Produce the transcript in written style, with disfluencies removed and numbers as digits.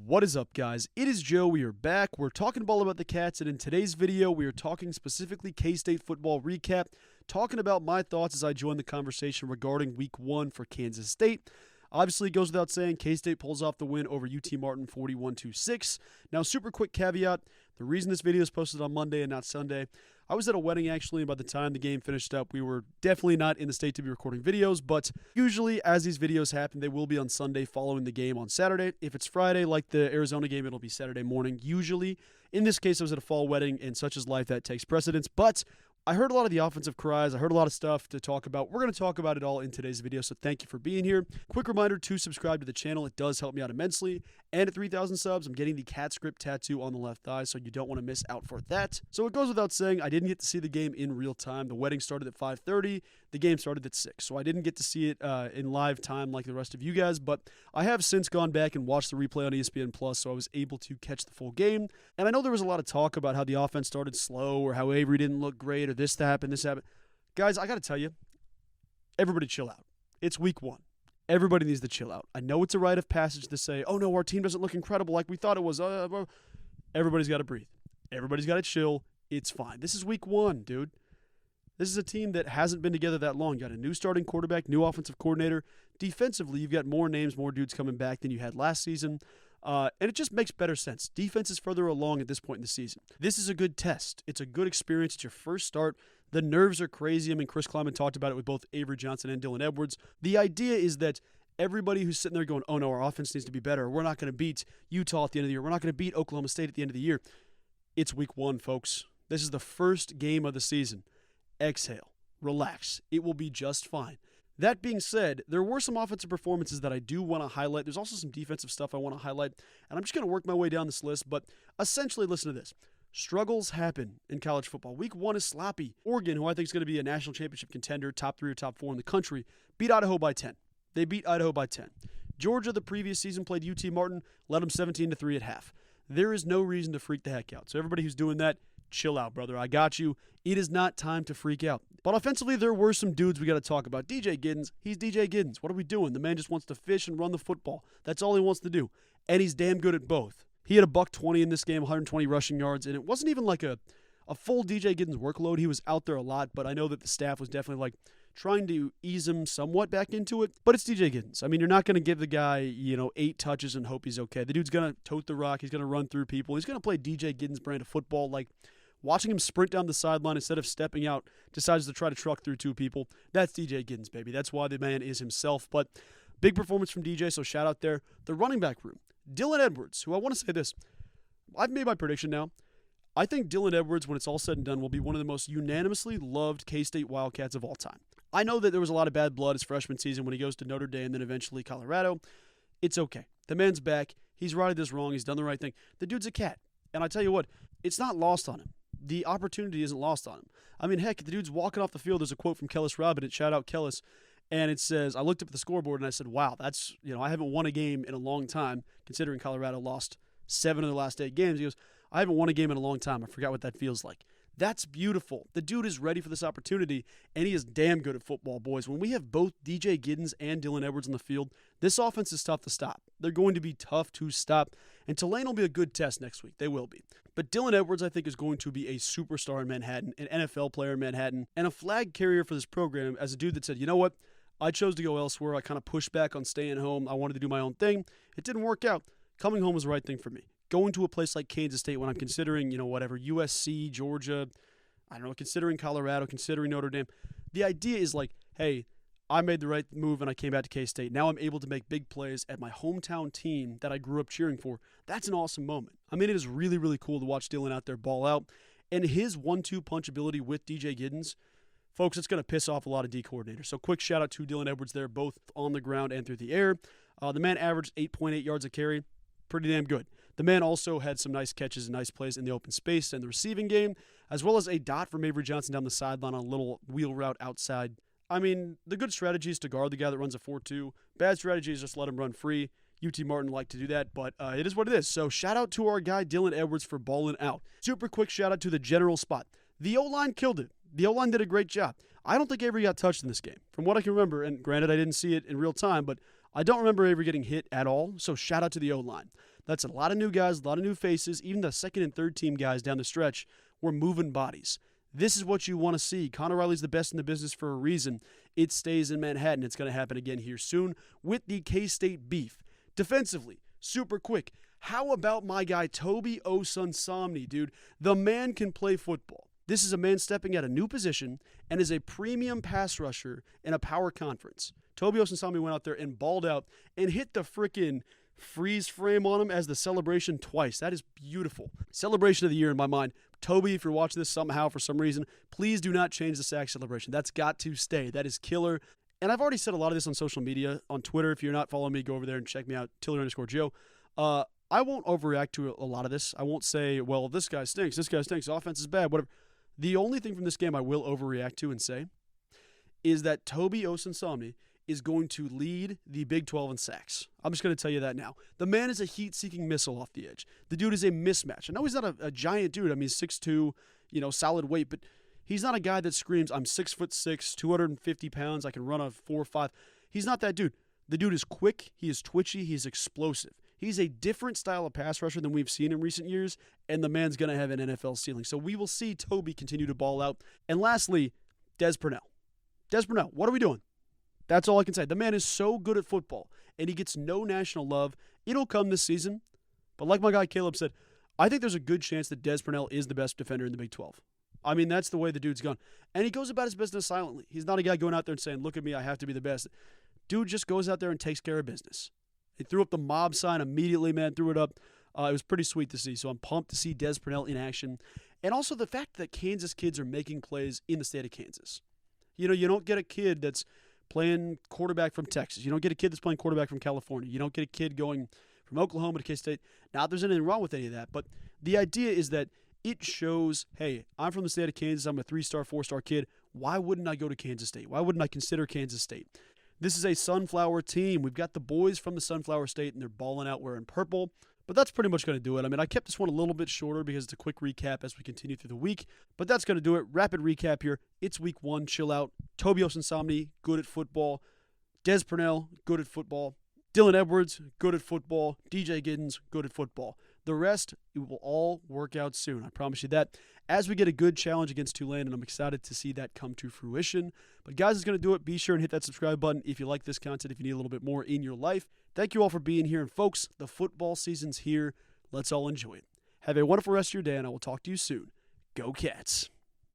What is up, guys? It is Joe. We are back. We're talking ball about the Cats, and in today's video, we are talking specifically K-State football recap, talking about my thoughts as I join the conversation regarding Week 1 for Kansas State. Obviously, it goes without saying, K-State pulls off the win over UT Martin 41-6. Now, super quick caveat, the reason this video is posted on Monday and not Sunday, I was at a wedding actually, and by the time the game finished up, we were definitely not in the state to be recording videos, but usually as these videos happen, they will be on Sunday following the game on Saturday. If it's Friday, like the Arizona game, it'll be Saturday morning, usually. In this case, I was at a fall wedding, and such is life, that takes precedence, but I heard a lot of the offensive cries. I heard a lot of stuff to talk about. We're going to talk about it all in today's video, so thank you for being here. Quick reminder to subscribe to the channel. It does help me out immensely. And at 3,000 subs, I'm getting the cat script tattoo on the left thigh, so you don't want to miss out for that. So it goes without saying, I didn't get to see the game in real time. The wedding started at 5:30. The game started at 6. So I didn't get to see it in live time like the rest of you guys, but I have since gone back and watched the replay on ESPN+, so I was able to catch the full game. And I know there was a lot of talk about how the offense started slow or how Avery didn't look great or this happened, this happened. Guys, I got to tell you, everybody chill out. It's Week 1. Everybody needs to chill out. I know it's a rite of passage to say, oh no, our team doesn't look incredible like we thought it was. Everybody's got to breathe. Everybody's got to chill. It's fine. This is Week 1, dude. This is a team that hasn't been together that long. You got a new starting quarterback, new offensive coordinator. Defensively, you've got more names, more dudes coming back than you had last season. And it just makes better sense. Defense is further along at this point in the season. This is a good test. It's a good experience. It's your first start. The nerves are crazy. I mean, Chris Kleiman talked about it with both Avery Johnson and Dylan Edwards. The idea is that everybody who's sitting there going, oh no, our offense needs to be better. We're not going to beat Utah at the end of the year. We're not going to beat Oklahoma State at the end of the year. It's Week 1, folks. This is the first game of the season. Exhale. Relax. It will be just fine. That being said, there were some offensive performances that I do want to highlight. There's also some defensive stuff I want to highlight, and I'm just going to work my way down this list, but essentially listen to this. Struggles happen in college football. Week 1 is sloppy. Oregon, who I think is going to be a national championship contender, top 3 or top 4 in the country, beat Idaho by 10. They beat Idaho by 10. Georgia, the previous season, played UT Martin, led them 17-3 at half. There is no reason to freak the heck out. So everybody who's doing that, chill out, brother. I got you. It is not time to freak out. But offensively, there were some dudes we got to talk about. DJ Giddens, he's DJ Giddens. What are we doing? The man just wants to fish and run the football. That's all he wants to do. And he's damn good at both. He had a $120 in this game, 120 rushing yards, and it wasn't even like a full DJ Giddens workload. He was out there a lot, but I know that the staff was definitely like trying to ease him somewhat back into it. But it's DJ Giddens. I mean, you're not going to give the guy, 8 touches and hope he's okay. The dude's going to tote the rock. He's going to run through people. He's going to play DJ Giddens brand of football. Like, watching him sprint down the sideline instead of stepping out, decides to try to truck through 2 people. That's DJ Giddens, baby. That's why the man is himself. But big performance from DJ, so shout out there. The running back room. Dylan Edwards, who I want to say this. I've made my prediction now. I think Dylan Edwards, when it's all said and done, will be one of the most unanimously loved K-State Wildcats of all time. I know that there was a lot of bad blood his freshman season when he goes to Notre Dame and then eventually Colorado. It's okay. The man's back. He's righted this wrong. He's done the right thing. The dude's a cat. And I tell you what, it's not lost on him. The opportunity isn't lost on him. I mean, heck, the dude's walking off the field. There's a quote from Kellis Robinett, shout out Kellis, and it says, I looked up at the scoreboard and I said, wow, that's, I haven't won a game in a long time, considering Colorado lost 7 of the last 8 games. He goes, I haven't won a game in a long time. I forgot what that feels like. That's beautiful. The dude is ready for this opportunity, and he is damn good at football, boys. When we have both DJ Giddens and Dylan Edwards on the field, this offense is tough to stop. They're going to be tough to stop, and Tulane will be a good test next week. They will be. But Dylan Edwards, I think, is going to be a superstar in Manhattan, an NFL player in Manhattan, and a flag carrier for this program as a dude that said, you know what? I chose to go elsewhere. I kind of pushed back on staying home. I wanted to do my own thing. It didn't work out. Coming home was the right thing for me. Going to a place like Kansas State when I'm considering, USC, Georgia, I don't know, considering Colorado, considering Notre Dame. The idea is like, hey, I made the right move and I came back to K-State. Now I'm able to make big plays at my hometown team that I grew up cheering for. That's an awesome moment. I mean, it is really, really cool to watch Dylan out there ball out. And his 1-2 punch ability with DJ Giddens, folks, it's going to piss off a lot of D coordinators. So quick shout out to Dylan Edwards there, both on the ground and through the air. The man averaged 8.8 yards a carry. Pretty damn good. The man also had some nice catches and nice plays in the open space and the receiving game, as well as a dot from Avery Johnson down the sideline on a little wheel route outside. I mean, the good strategy is to guard the guy that runs a 4-2. Bad strategy is just let him run free. UT Martin liked to do that, but it is what it is. So shout out to our guy Dylan Edwards for balling out. Super quick shout out to the general spot. The O-line killed it. The O-line did a great job. I don't think Avery got touched in this game. From what I can remember, and granted I didn't see it in real time, but I don't remember Avery getting hit at all, so shout out to the O-line. That's a lot of new guys, a lot of new faces. Even the second and third team guys down the stretch were moving bodies. This is what you want to see. Connor Riley's the best in the business for a reason. It stays in Manhattan. It's going to happen again here soon with the K-State beef. Defensively, super quick. How about my guy Toby Osunsomny, dude? The man can play football. This is a man stepping at a new position and is a premium pass rusher in a power conference. Toby Osunsomny went out there and balled out and hit the freaking freeze frame on him as the celebration twice. That is beautiful. Celebration of the year in my mind. Toby, if you're watching this somehow for some reason, please do not change the sack celebration. That's got to stay. That is killer. And I've already said a lot of this on social media, on Twitter. If you're not following me, go over there and check me out, Tillery_Joe. I won't overreact to a lot of this. I won't say, well, this guy stinks, offense is bad, whatever. The only thing from this game I will overreact to and say is that Toby Osunsomny is going to lead the Big 12 in sacks. I'm just going to tell you that now. The man is a heat-seeking missile off the edge. The dude is a mismatch. I know he's not a giant dude. I mean, he's 6'2", solid weight, but he's not a guy that screams, I'm 6'6", 250 pounds, I can run a 4.5. He's not that dude. The dude is quick, he is twitchy, he's explosive. He's a different style of pass rusher than we've seen in recent years, and the man's going to have an NFL ceiling. So we will see Toby continue to ball out. And lastly, Des Purnell. Des Purnell, what are we doing? That's all I can say. The man is so good at football, and he gets no national love. It'll come this season. But like my guy Caleb said, I think there's a good chance that Des Purnell is the best defender in the Big 12. I mean, that's the way the dude's gone. And he goes about his business silently. He's not a guy going out there and saying, look at me, I have to be the best. Dude just goes out there and takes care of business. He threw up the mob sign immediately, man, threw it up. It was pretty sweet to see. So I'm pumped to see Des Purnell in action. And also the fact that Kansas kids are making plays in the state of Kansas. You don't get a kid that's playing quarterback from Texas. You don't get a kid that's playing quarterback from California. You don't get a kid going from Oklahoma to K-State. Not that there's anything wrong with any of that, but the idea is that it shows, hey, I'm from the state of Kansas. I'm a 3-star, 4-star kid. Why wouldn't I go to Kansas State? Why wouldn't I consider Kansas State? This is a Sunflower team. We've got the boys from the Sunflower State, and they're balling out wearing purple. But that's pretty much going to do it. I mean, I kept this one a little bit shorter because it's a quick recap as we continue through the week. But that's going to do it. Rapid recap here. It's week 1. Chill out. Toby Osunsomny, good at football. Des Purnell, good at football. Dylan Edwards, good at football. DJ Giddens, good at football. The rest, it will all work out soon. I promise you that. As we get a good challenge against Tulane, and I'm excited to see that come to fruition. But guys, it's going to do it. Be sure and hit that subscribe button if you like this content, if you need a little bit more in your life. Thank you all for being here. And folks, the football season's here. Let's all enjoy it. Have a wonderful rest of your day, and I will talk to you soon. Go Cats.